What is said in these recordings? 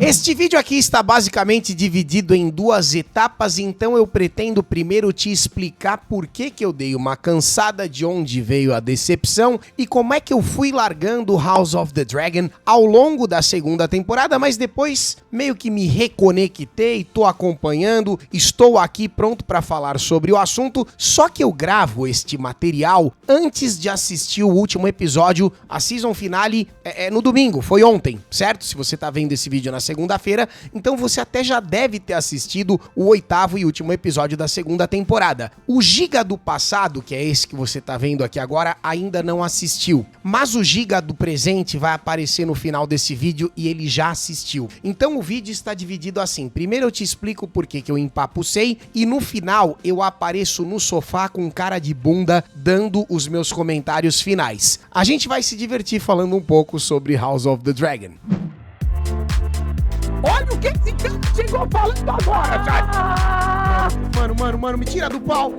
Este vídeo aqui está basicamente dividido em duas etapas, então eu pretendo primeiro te explicar por que eu dei uma cansada, de onde veio a decepção e como é que eu fui largando House of the Dragon ao longo da segunda temporada, mas depois meio que me reconectei, tô acompanhando, estou aqui pronto para falar sobre o assunto, só que eu gravo este material antes de assistir o último episódio, a season finale no domingo, foi ontem, certo? Se você tá vendo esse vídeo na segunda-feira, então você até já deve ter assistido o oitavo e último episódio da segunda temporada. O Giga do passado, que é esse que você tá vendo aqui agora, ainda não assistiu, mas o Giga do presente vai aparecer no final desse vídeo e ele já assistiu. Então o vídeo está dividido assim, primeiro eu te explico por que eu empapucei e no final eu apareço no sofá com cara de bunda dando os meus comentários finais. A gente vai se divertir falando um pouco sobre House of the Dragon. Olha o que esse cara chegou falando agora, cara! Mano, me tira do pau!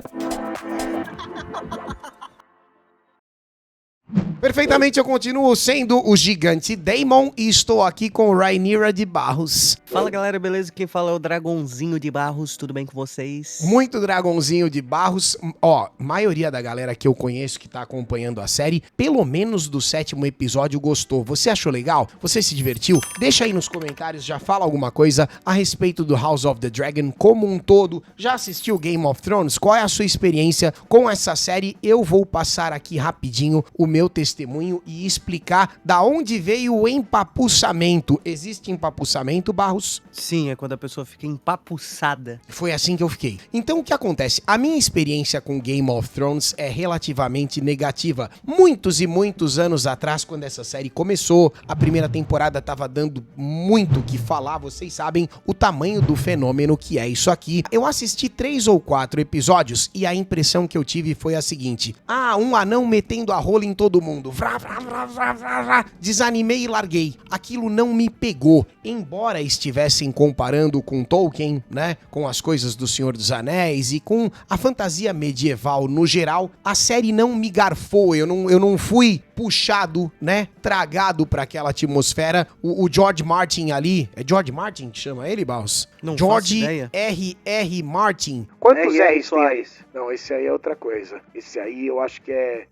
Perfeitamente, eu continuo sendo o gigante Daemon e estou aqui com Rhaenyra de Barros. Fala galera, beleza? Quem fala é o Dragãozinho de Barros, tudo bem com vocês? Muito Dragãozinho de Barros. Ó, maioria da galera que eu conheço que tá acompanhando a série, pelo menos do sétimo episódio gostou. Você achou legal? Você se divertiu? Deixa aí nos comentários, já fala alguma coisa a respeito do House of the Dragon como um todo. Já assistiu Game of Thrones? Qual é a sua experiência com essa série? Eu vou passar aqui rapidinho o meu testemunho e explicar da onde veio o empapuçamento. Existe empapuçamento, Barros? Sim, é quando a pessoa fica empapuçada. Foi assim que eu fiquei. Então o que acontece? A minha experiência com Game of Thrones é relativamente negativa. Muitos e muitos anos atrás, quando essa série começou, a primeira temporada tava dando muito o que falar, vocês sabem o tamanho do fenômeno que é isso aqui. Eu assisti 3 ou 4 episódios e a impressão que eu tive foi a seguinte: um anão metendo a rola em todo mundo. Vrá, vrá, vrá, vrá, vrá, vrá. Desanimei e larguei. Aquilo não me pegou. Embora estivessem comparando com Tolkien, né, com as coisas do Senhor dos Anéis e com a fantasia medieval no geral, a série não me garfou. Eu não fui puxado, né, tragado pra aquela atmosfera. O George Martin ali, é George Martin que chama ele, Baus? Não George faço ideia. R.R. Martin. Quantos R's tem esse? Não, esse aí é outra coisa. Esse aí eu acho que é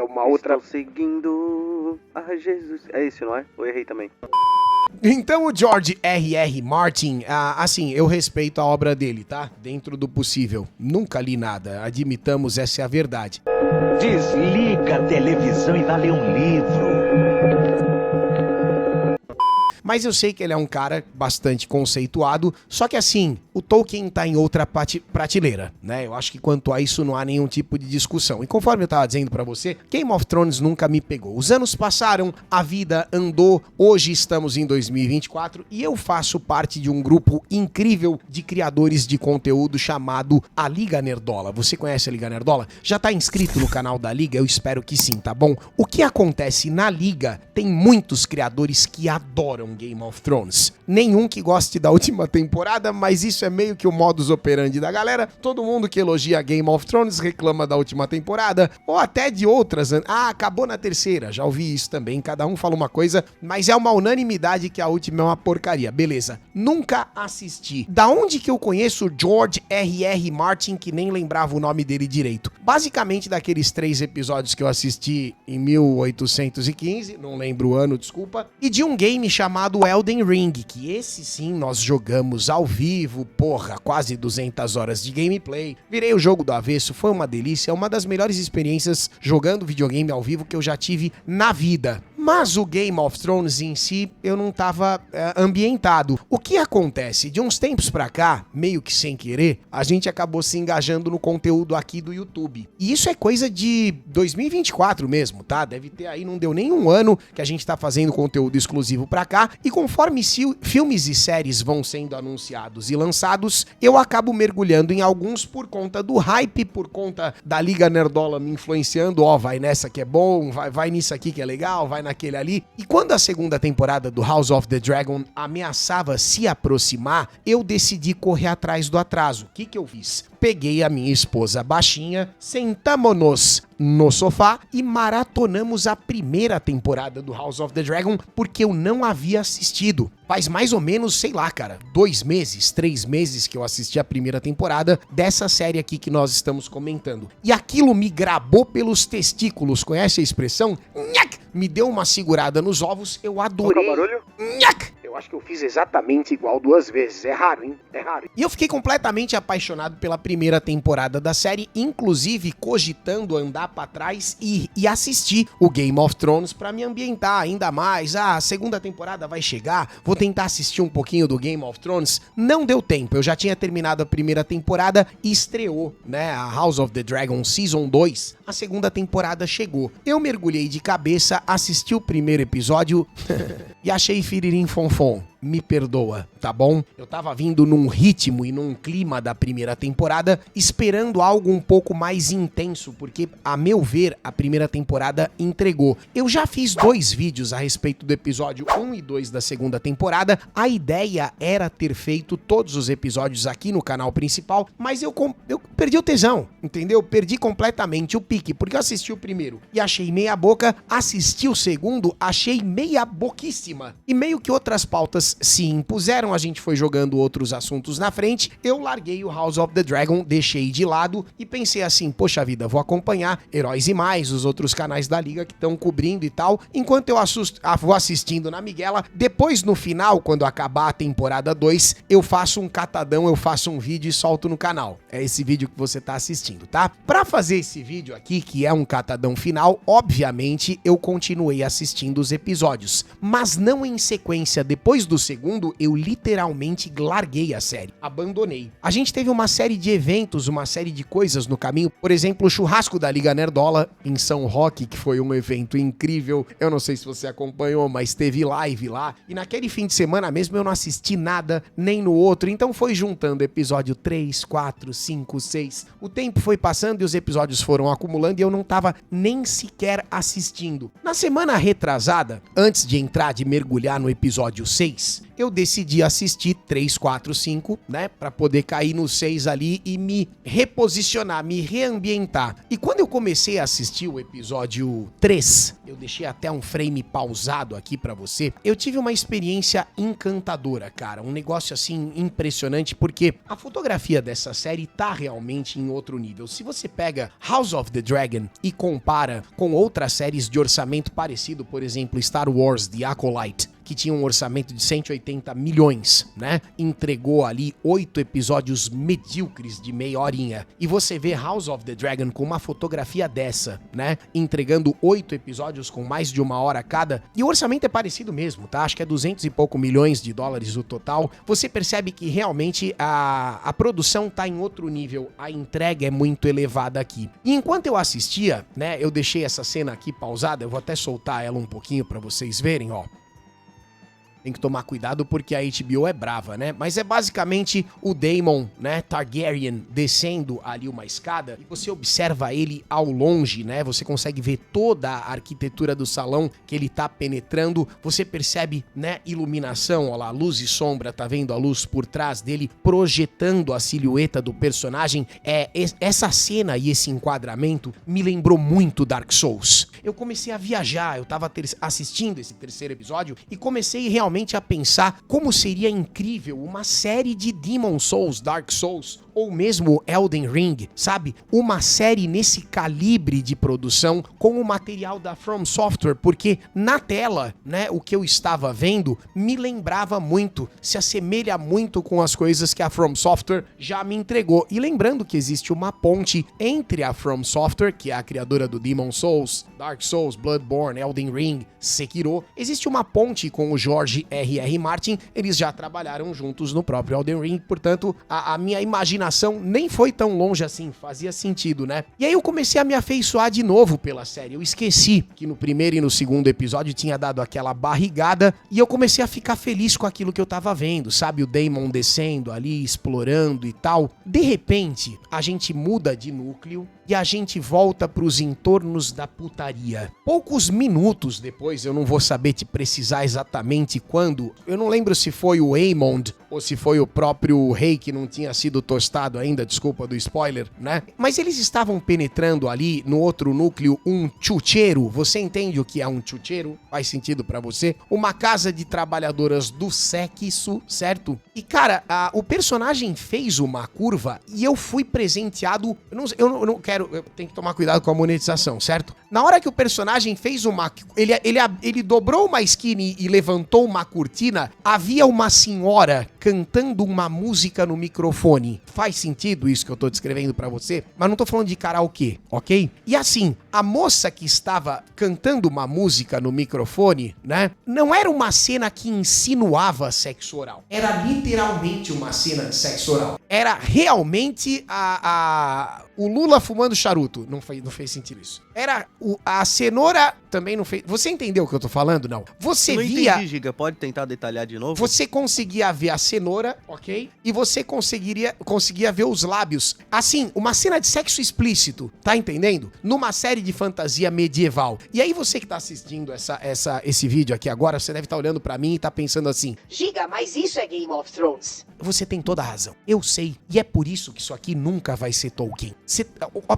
uma outra... Estou seguindo a Jesus. É esse, não é? Eu errei também. Então o George R.R. Martin, assim, eu respeito a obra dele, tá? Dentro do possível. Nunca li nada, admitamos, essa é a verdade. Desliga a televisão e vá ler um livro. Mas eu sei que ele é um cara bastante conceituado, só que assim, o Tolkien tá em outra prateleira, né? Eu acho que quanto a isso não há nenhum tipo de discussão. E conforme eu tava dizendo pra você, Game of Thrones nunca me pegou. Os anos passaram, a vida andou, hoje estamos em 2024 e eu faço parte de um grupo incrível de criadores de conteúdo chamado a Liga Nerdola. Você conhece a Liga Nerdola? Já tá inscrito no canal da Liga? Eu espero que sim, tá bom? O que acontece na Liga, tem muitos criadores que adoram Game of Thrones. Nenhum que goste da última temporada, mas isso é meio que o modus operandi da galera. Todo mundo que elogia Game of Thrones reclama da última temporada, ou até de outras. Acabou na terceira, já ouvi isso também. Cada um fala uma coisa, mas é uma unanimidade que a última é uma porcaria. Beleza, nunca assisti. Da onde que eu conheço George R.R. Martin, que nem lembrava o nome dele direito? Basicamente daqueles 3 episódios que eu assisti em 1815, não lembro o ano, desculpa, e de um game chamado Elden Ring, que esse sim nós jogamos ao vivo, porra, quase 200 horas de gameplay, virei o jogo do avesso, foi uma delícia, uma das melhores experiências jogando videogame ao vivo que eu já tive na vida. Mas o Game of Thrones em si, eu não tava ambientado. O que acontece? De uns tempos pra cá, meio que sem querer, a gente acabou se engajando no conteúdo aqui do YouTube. E isso é coisa de 2024 mesmo, tá? Deve ter aí, não deu nem um ano que a gente tá fazendo conteúdo exclusivo pra cá. E conforme filmes e séries vão sendo anunciados e lançados, eu acabo mergulhando em alguns por conta do hype, por conta da Liga Nerdola me influenciando. Ó, vai nessa que é bom, vai nisso aqui que é legal, vai na naquele ali. E quando a segunda temporada do House of the Dragon ameaçava se aproximar, eu decidi correr atrás do atraso. O que eu fiz? Peguei a minha esposa baixinha, sentamos-nos no sofá e maratonamos a primeira temporada do House of the Dragon, porque eu não havia assistido. Faz mais ou menos, sei lá, cara, 2 meses, 3 meses que eu assisti a primeira temporada dessa série aqui que nós estamos comentando. E aquilo me grabou pelos testículos, conhece a expressão? Nhac! Me deu uma segurada nos ovos, eu adorei. Qual que é o barulho? Nhac! Eu acho que eu fiz exatamente igual 2 vezes. É raro, hein? É raro. E eu fiquei completamente apaixonado pela primeira temporada da série, inclusive cogitando andar pra trás e assistir o Game of Thrones pra me ambientar ainda mais. Ah, a segunda temporada vai chegar, vou tentar assistir um pouquinho do Game of Thrones. Não deu tempo, eu já tinha terminado a primeira temporada e estreou, né, a House of the Dragon Season 2. A segunda temporada chegou. Eu mergulhei de cabeça, assisti o primeiro episódio e achei firirim fonfon. Me perdoa, tá bom? Eu tava vindo num ritmo e num clima da primeira temporada, esperando algo um pouco mais intenso, porque, a meu ver, a primeira temporada entregou. Eu já fiz 2 vídeos a respeito do episódio 1 e 2 da segunda temporada. A ideia era ter feito todos os episódios aqui no canal principal, mas eu perdi o tesão, entendeu? Perdi completamente o pique, porque eu assisti o primeiro e achei meia boca, assisti o segundo, achei meia boquíssima. E meio que outras pautas se impuseram, a gente foi jogando outros assuntos na frente, eu larguei o House of the Dragon, deixei de lado e pensei assim, poxa vida, vou acompanhar Heróis e Mais, os outros canais da liga que estão cobrindo e tal, enquanto eu vou assistindo na miguela. Depois, no final, quando acabar a temporada 2, eu faço um catadão, eu faço um vídeo e solto no canal. É esse vídeo que você tá assistindo, tá? Pra fazer esse vídeo aqui, que é um catadão final, obviamente eu continuei assistindo os episódios, mas não em sequência. Depois do segundo, eu literalmente larguei a série, abandonei. A gente teve uma série de eventos, uma série de coisas no caminho, por exemplo, o churrasco da Liga Nerdola em São Roque, que foi um evento incrível. Eu não sei se você acompanhou, mas teve live lá, e naquele fim de semana mesmo eu não assisti nada, nem no outro, então foi juntando episódio 3, 4, 5, 6. O tempo foi passando e os episódios foram acumulando e eu não tava nem sequer assistindo. Na semana retrasada, antes de mergulhar no episódio 6, eu decidi assistir 3, 4, 5, né, pra poder cair no 6 ali e me reposicionar, me reambientar. E quando eu comecei a assistir o episódio 3, eu deixei até um frame pausado aqui pra você, eu tive uma experiência encantadora, cara, um negócio assim impressionante, porque a fotografia dessa série tá realmente em outro nível. Se você pega House of the Dragon e compara com outras séries de orçamento parecido, por exemplo, Star Wars The Acolyte, que tinha um orçamento de 180 milhões, né? Entregou ali 8 episódios medíocres de meia horinha. E você vê House of the Dragon com uma fotografia dessa, né? Entregando 8 episódios com mais de 1 hora cada. E o orçamento é parecido mesmo, tá? Acho que é 200 e pouco milhões de dólares o total. Você percebe que realmente a produção tá em outro nível. A entrega é muito elevada aqui. E enquanto eu assistia, né? Eu deixei essa cena aqui pausada. Eu vou até soltar ela um pouquinho pra vocês verem, ó. Tem que tomar cuidado porque a HBO é brava, né? Mas é basicamente o Daemon, né, Targaryen, descendo ali uma escada e você observa ele ao longe, né? Você consegue ver toda a arquitetura do salão que ele tá penetrando. Você percebe, né, iluminação, ó lá, luz e sombra, tá vendo a luz por trás dele projetando a silhueta do personagem. Essa cena e esse enquadramento me lembrou muito Dark Souls. Eu comecei a viajar, eu tava assistindo esse terceiro episódio e comecei realmente a pensar como seria incrível uma série de Demon Souls, Dark Souls, ou mesmo Elden Ring, sabe? Uma série nesse calibre de produção com o material da From Software, porque na tela, né, o que eu estava vendo me lembrava muito, se assemelha muito com as coisas que a From Software já me entregou. E lembrando que existe uma ponte entre a From Software, que é a criadora do Demon Souls, Dark Souls, Bloodborne, Elden Ring, Sekiro, existe uma ponte com o George R.R. Martin, eles já trabalharam juntos no próprio Elden Ring, portanto, a minha imaginação nem foi tão longe assim, fazia sentido, né? E aí eu comecei a me afeiçoar de novo pela série, eu esqueci que no primeiro e no segundo episódio tinha dado aquela barrigada e eu comecei a ficar feliz com aquilo que eu tava vendo, sabe? O Daemon descendo ali, explorando e tal. De repente, a gente muda de núcleo e a gente volta pros entornos da putaria. Poucos minutos depois, eu não vou saber te precisar exatamente quando, eu não lembro se foi o Aemond ou se foi o próprio rei que não tinha sido tostado ainda, desculpa do spoiler, né? Mas eles estavam penetrando ali no outro núcleo um chucheiro. Você entende o que é um chucheiro? Faz sentido pra você? Uma casa de trabalhadoras do sexo, certo? E cara, o personagem fez uma curva e eu fui presenteado. Eu não quero, eu tenho que tomar cuidado com a monetização, certo? Na hora que o personagem fez uma. Ele dobrou uma esquina e levantou uma cortina, havia uma senhora cantando uma música no microfone. Faz sentido isso que eu tô descrevendo pra você? Mas não tô falando de karaokê, ok? E assim, a moça que estava cantando uma música no microfone, né? Não era uma cena que insinuava sexo oral. Era literalmente uma cena de sexo oral. Era realmente o Lula fumando charuto. Não fez sentido isso. Era a cenoura também não fez. Você entendeu o que eu tô falando? Não. Você não via. Entendi, Giga. Pode tentar detalhar de novo? Você conseguia ver a cenoura, ok? E você conseguia ver os lábios. Assim, uma cena de sexo explícito, tá entendendo? Numa série de fantasia medieval. E aí você que tá assistindo esse vídeo aqui agora, você deve estar olhando pra mim e tá pensando assim: Giga, mas isso é Game of Thrones. Você tem toda a razão. Eu sei. E é por isso que isso aqui nunca vai ser Tolkien.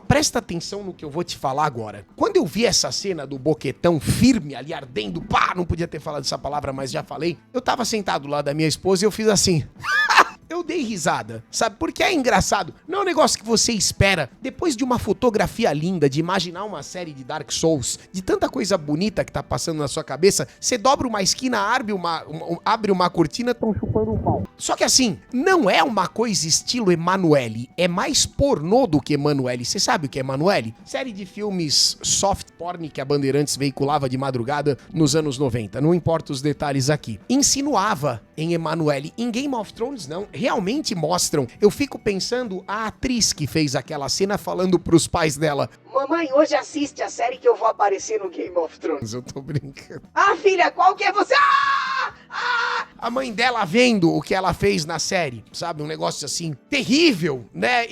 Presta atenção no que eu vou te falar agora. Quando eu vi essa cena do boquetão firme ali ardendo, pá, não podia ter falado essa palavra, mas já falei. Eu tava sentado lá da minha esposa e eu fiz assim. Eu dei risada, sabe? Porque é engraçado. Não é um negócio que você espera. Depois de uma fotografia linda, de imaginar uma série de Dark Souls, de tanta coisa bonita que tá passando na sua cabeça, você dobra uma esquina, abre uma cortina, estão chupando um pau. Só que assim, não é uma coisa estilo Emanuele. É mais pornô do que Emanuele. Você sabe o que é Emanuele? Série de filmes soft porn que a Bandeirantes veiculava de madrugada nos anos 90. Não importa os detalhes aqui. Insinuava em Emanuele. Em Game of Thrones, não. Realmente mostram. Eu fico pensando a atriz que fez aquela cena falando pros pais dela: Mamãe, hoje assiste a série que eu vou aparecer no Game of Thrones. eu tô brincando. Ah, filha, qual que é você? Ah! A mãe dela vendo o que ela fez na série, sabe? Um negócio assim, terrível, né?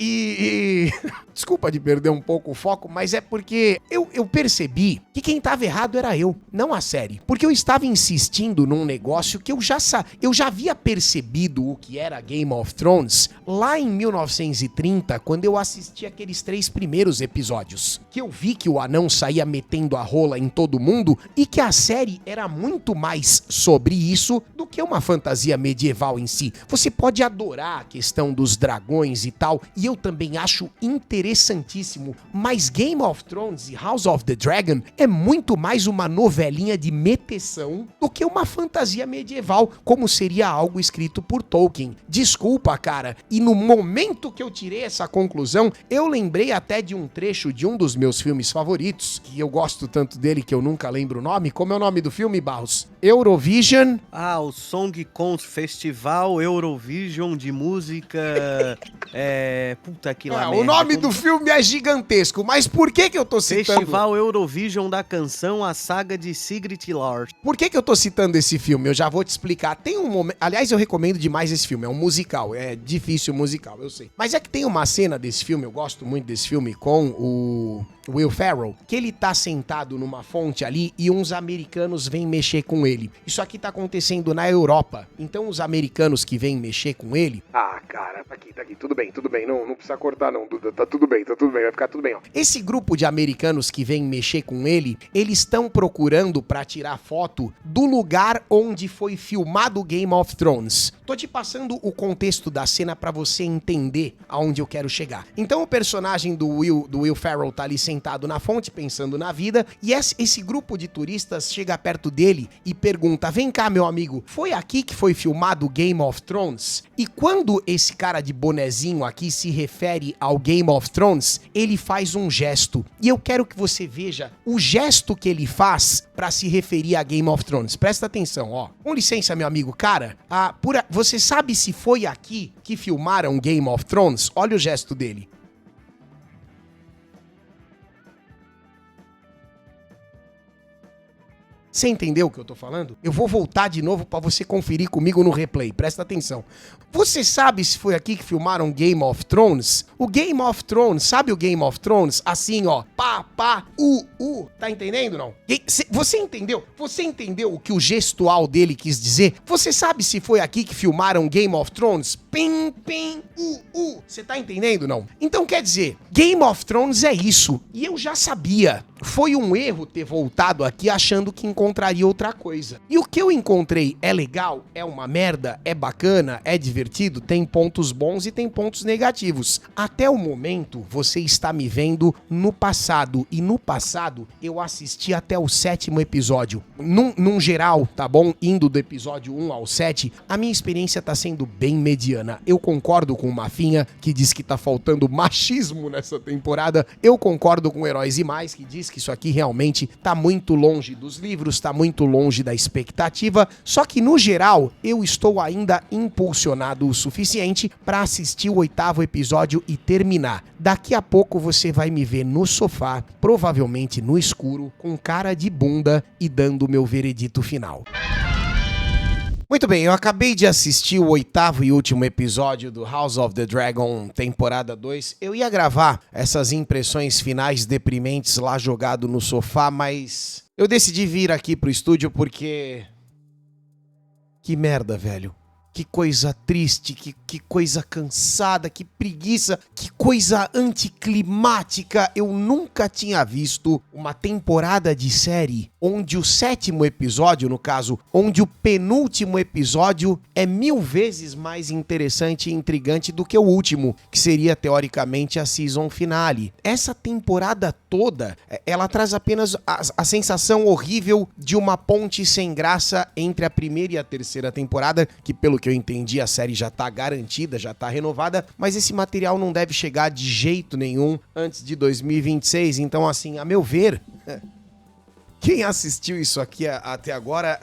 Desculpa de perder um pouco o foco, mas é porque eu percebi que quem tava errado era eu, não a série. Porque eu estava insistindo num negócio que eu já havia percebido o que era Game of Thrones lá em 1930, quando eu assisti aqueles 3 primeiros episódios. Que eu vi que o anão saía metendo a rola em todo mundo e que a série era muito mais sobre isso do que uma fantasia medieval em si. Você pode adorar a questão dos dragões e tal, e eu também acho interessantíssimo, mas Game of Thrones e House of the Dragon é muito mais uma novelinha de meteção do que uma fantasia medieval, como seria algo escrito por Tolkien. Desculpa, cara, e no momento que eu tirei essa conclusão, eu lembrei até de um trecho de um dos meus filmes favoritos, que eu gosto tanto dele que eu nunca lembro o nome. Como é o nome do filme, Barros? Eurovision. Ah, o Song Contest Festival Eurovision de música. Puta que lá. O nome do filme é gigantesco, mas por que eu tô citando? Festival Eurovision da canção A Saga de Sigrid Lars. Por que eu tô citando esse filme? Eu já vou te explicar. Tem um momento. Aliás, eu recomendo demais esse filme. É um musical. É difícil musical, eu sei. Mas é que tem uma cena desse filme, eu gosto muito desse filme, com o Will Ferrell, que ele tá sentado numa fonte ali e uns americanos vêm mexer com ele. Isso aqui tá acontecendo na Europa. Então os americanos que vêm mexer com ele... Ah, cara, tá aqui. Tudo bem. Não precisa cortar não, Duda. Tá tudo bem, vai ficar tudo bem, ó. Esse grupo de americanos que vêm mexer com ele, eles estão procurando pra tirar foto do lugar onde foi filmado Game of Thrones. Tô te passando o contexto da cena pra você entender aonde eu quero chegar. Então o personagem do Will Ferrell tá ali sentado na fonte, pensando na vida, e esse grupo de turistas chega perto dele e pergunta: vem cá, meu amigo, foi aqui que foi filmado Game of Thrones? E quando esse cara de bonezinho aqui se refere ao Game of Thrones, ele faz um gesto. E eu quero que você veja o gesto que ele faz pra se referir a Game of Thrones. Presta atenção, ó. Com licença, meu amigo, cara, você sabe se foi aqui que filmaram Game of Thrones? Olha o gesto dele. Você entendeu o que eu tô falando? Eu vou voltar de novo pra você conferir comigo no replay, presta atenção. Você sabe se foi aqui que filmaram Game of Thrones? O Game of Thrones, sabe o Game of Thrones? Assim, ó, pá, pá, tá entendendo, não? Você entendeu? Você entendeu o que o gestual dele quis dizer? Você sabe se foi aqui que filmaram Game of Thrones? Pim, pim, você tá entendendo, não? Então quer dizer, Game of Thrones é isso, e eu já sabia. Foi um erro ter voltado aqui achando que encontraria outra coisa. E o que eu encontrei é legal, é uma merda, é bacana, é divertido, tem pontos bons e tem pontos negativos. Até o momento, você está me vendo no passado. E no passado, eu assisti até o 7º episódio. Num geral, tá bom? Indo do episódio 1 ao 7, a minha experiência tá sendo bem mediana. Eu concordo com o Mafinha, que diz que tá faltando machismo nessa temporada. Eu concordo com o Heróis e Mais, que diz que isso aqui realmente tá muito longe dos livros, tá muito longe da expectativa, só que no geral eu estou ainda impulsionado o suficiente para assistir o 8º episódio e terminar. Daqui a pouco você vai me ver no sofá, provavelmente no escuro, com cara de bunda e dando o meu veredito final. Muito bem, eu acabei de assistir o 8º e último episódio do House of the Dragon, temporada 2. Eu ia gravar essas impressões finais deprimentes lá jogado no sofá, mas eu decidi vir aqui pro estúdio porque... Que merda, velho. Que coisa triste, que coisa cansada, que preguiça, que coisa anticlimática. Eu nunca tinha visto uma temporada de série onde o 7º episódio, no caso, onde o penúltimo episódio é 1000 vezes mais interessante e intrigante do que o último, que seria teoricamente a season finale. Essa temporada toda, ela traz apenas a sensação horrível de uma ponte sem graça entre a primeira e a terceira temporada, que pelo que eu entendi a série já tá garantida, já tá renovada, mas esse material não deve chegar de jeito nenhum antes de 2026, então assim, a meu ver... Quem assistiu isso aqui até agora...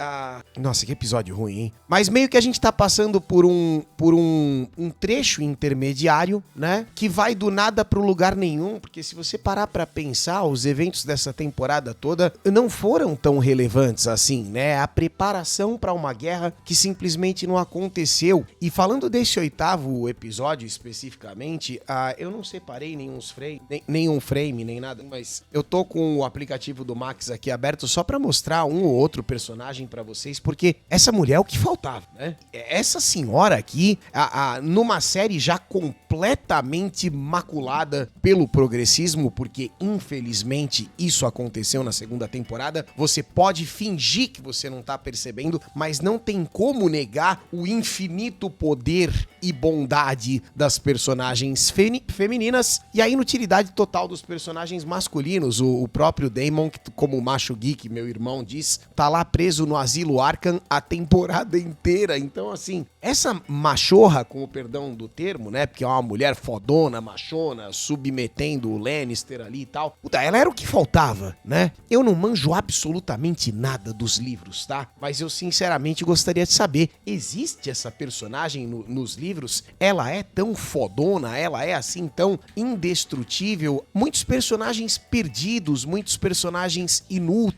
Nossa, que episódio ruim, hein? Mas meio que a gente tá passando por um trecho intermediário, né? Que vai do nada pro lugar nenhum, porque se você parar pra pensar, os eventos dessa temporada toda não foram tão relevantes assim, né? A preparação pra uma guerra que simplesmente não aconteceu. E falando desse 8º episódio especificamente, eu não separei nenhum frame, nem nada, mas eu tô com o aplicativo do Max aqui aberto só pra mostrar um ou outro personagem pra vocês, porque essa mulher é o que faltava, né? Essa senhora aqui, numa série já completamente maculada pelo progressismo, porque infelizmente isso aconteceu na 2ª temporada, você pode fingir que você não tá percebendo, mas não tem como negar o infinito poder e bondade das personagens femininas e a inutilidade total dos personagens masculinos. O próprio Daemon, que, como o macho geek, meu irmão, diz, tá lá preso no asilo Arkham a temporada inteira. Então, assim, essa machorra, com o perdão do termo, né, porque é uma mulher fodona, machona, submetendo o Lannister ali e tal, puta, ela era o que faltava, né? Eu não manjo absolutamente nada dos livros, tá? Mas eu sinceramente gostaria de saber, existe essa personagem nos livros? Ela é tão fodona? Ela é assim tão indestrutível? Muitos personagens perdidos, muitos personagens inúteis,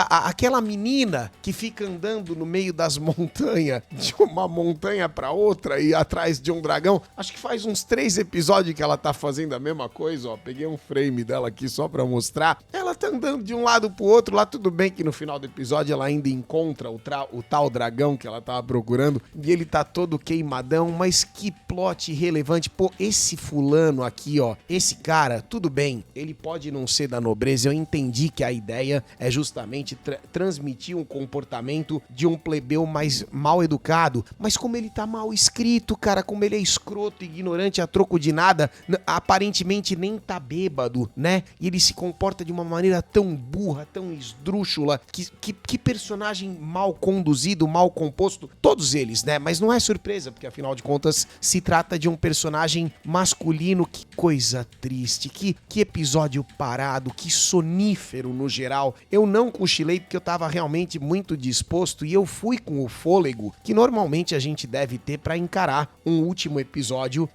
aquela menina que fica andando no meio das montanhas, de uma montanha pra outra e atrás de um dragão. Acho que faz uns 3 episódios que ela tá fazendo a mesma coisa, ó. Peguei um frame dela aqui só pra mostrar. Ela tá andando de um lado pro outro, lá tudo bem que no final do episódio ela ainda encontra o tal dragão que ela tava procurando e ele tá todo queimadão, mas que plot relevante. Pô, esse fulano aqui, ó, esse cara, tudo bem, ele pode não ser da nobreza, eu entendi que a ideia é justamente transmitir um comportamento de um plebeu mais mal educado, mas como ele tá mal escrito, cara, como ele é escroto, ignorante, a troco de nada, aparentemente nem tá bêbado, né? E ele se comporta de uma maneira tão burra, tão esdrúxula, que personagem mal conduzido, mal composto, todos eles, né? Mas não é surpresa, porque afinal de contas se trata de um personagem masculino. Que coisa triste, que episódio parado, que sonífero no geral. moral. Eu não cochilei porque eu tava realmente muito disposto e eu fui com o fôlego que normalmente a gente deve ter pra encarar um último episódio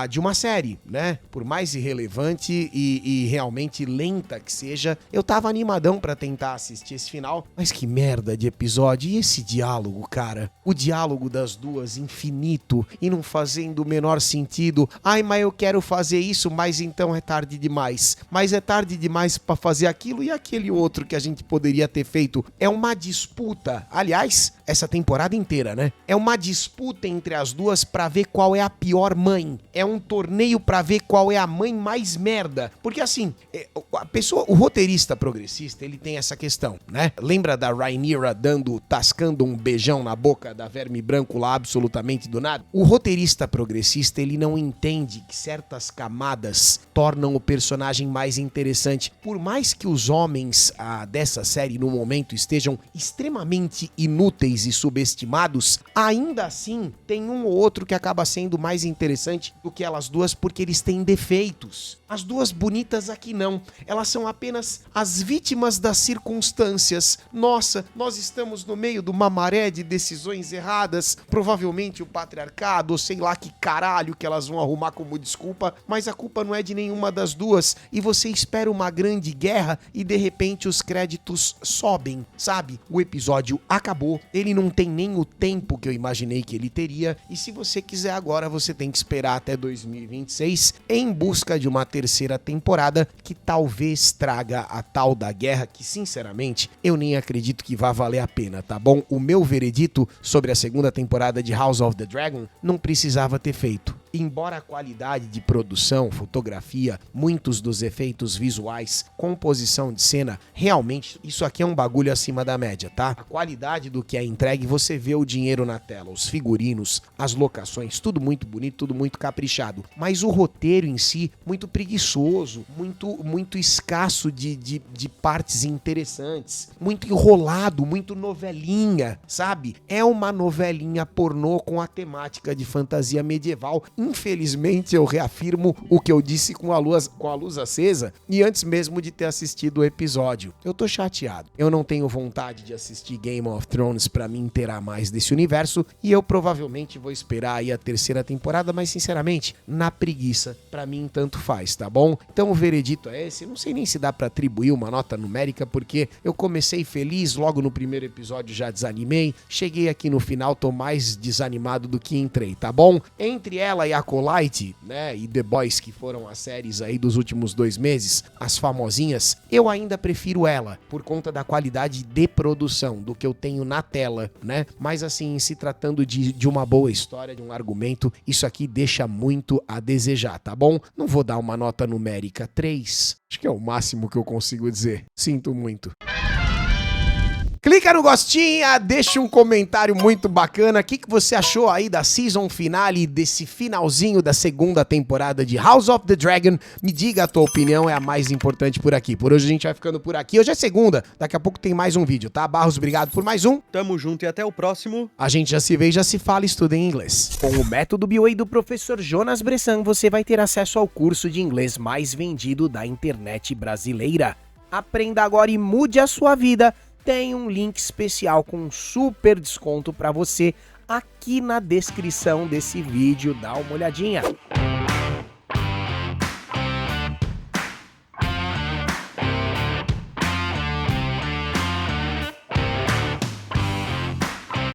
de uma série, né? Por mais irrelevante e realmente lenta que seja, eu tava animadão pra tentar assistir esse final. Mas que merda de episódio. E esse diálogo, cara? O diálogo das duas, infinito e não fazendo o menor sentido. Ai, mas eu quero fazer isso, mas então é tarde demais. Mas é tarde demais pra fazer aquilo e aquele outro que a gente poderia ter feito. É uma disputa. Aliás, essa temporada inteira, né? É uma disputa entre as duas pra ver qual é a pior mãe. É um torneio pra ver qual é a mãe mais merda. Porque assim, o roteirista progressista, ele tem essa questão, né? Lembra da Rhaenyra tascando um beijão na boca da Verme Branco lá absolutamente do nada? O roteirista progressista, ele não entende que certas camadas tornam o personagem mais interessante. Por mais que os homens dessa série no momento estejam extremamente inúteis e subestimados, ainda assim tem um ou outro que acaba sendo mais interessante do que elas duas porque eles têm defeitos. As duas bonitas aqui não. Elas são apenas as vítimas das circunstâncias. Nossa, nós estamos no meio de uma maré de decisões erradas. Provavelmente o patriarcado, ou sei lá que caralho que elas vão arrumar como desculpa, mas a culpa não é de nenhuma das duas. E você espera uma grande guerra e de repente os créditos sobem, sabe? O episódio acabou. Ele não tem nem o tempo que eu imaginei que ele teria. E se você quiser agora, você tem que esperar até 2026 em busca de uma terceira temporada que talvez traga a tal da guerra que, sinceramente, eu nem acredito que vá valer a pena, tá bom? O meu veredito sobre a segunda temporada de House of the Dragon não precisava ter feito. Embora a qualidade de produção, fotografia, muitos dos efeitos visuais, composição de cena, realmente, isso aqui é um bagulho acima da média, tá? A qualidade do que é entregue, você vê o dinheiro na tela, os figurinos, as locações, tudo muito bonito, tudo muito caprichado. Mas o roteiro em si, muito preguiçoso, muito escasso de partes interessantes, muito enrolado, muito novelinha, sabe? É uma novelinha pornô com a temática de fantasia medieval. Infelizmente, eu reafirmo o que eu disse com a luz acesa e antes mesmo de ter assistido o episódio. Eu tô chateado. Eu não tenho vontade de assistir Game of Thrones pra me inteirar mais desse universo e eu provavelmente vou esperar aí a terceira temporada, mas sinceramente, na preguiça, pra mim tanto faz, tá bom? Então o veredito é esse. Não sei nem se dá pra atribuir uma nota numérica porque eu comecei feliz, logo no primeiro episódio já desanimei, cheguei aqui no final, tô mais desanimado do que entrei, tá bom? Entre ela e Acolyte, né, e The Boys, que foram as séries aí dos últimos 2 meses, as famosinhas, eu ainda prefiro ela, por conta da qualidade de produção, do que eu tenho na tela, né, mas assim, se tratando de uma boa história, de um argumento, isso aqui deixa muito a desejar, tá bom? Não vou dar uma nota numérica 3, acho que é o máximo que eu consigo dizer, sinto muito. Clica no gostinho, deixa um comentário muito bacana. O que você achou aí da season finale, desse finalzinho da segunda temporada de House of the Dragon? Me diga a tua opinião, é a mais importante por aqui. Por hoje a gente vai ficando por aqui. Hoje é segunda, daqui a pouco tem mais um vídeo, tá? Barros, obrigado por mais um. Tamo junto e até o próximo. A gente já se vê e já se fala, estuda em inglês. Com o método BWay do professor Jonas Bressan, você vai ter acesso ao curso de inglês mais vendido da internet brasileira. Aprenda agora e mude a sua vida. Tem um link especial com um super desconto para você aqui na descrição desse vídeo, dá uma olhadinha.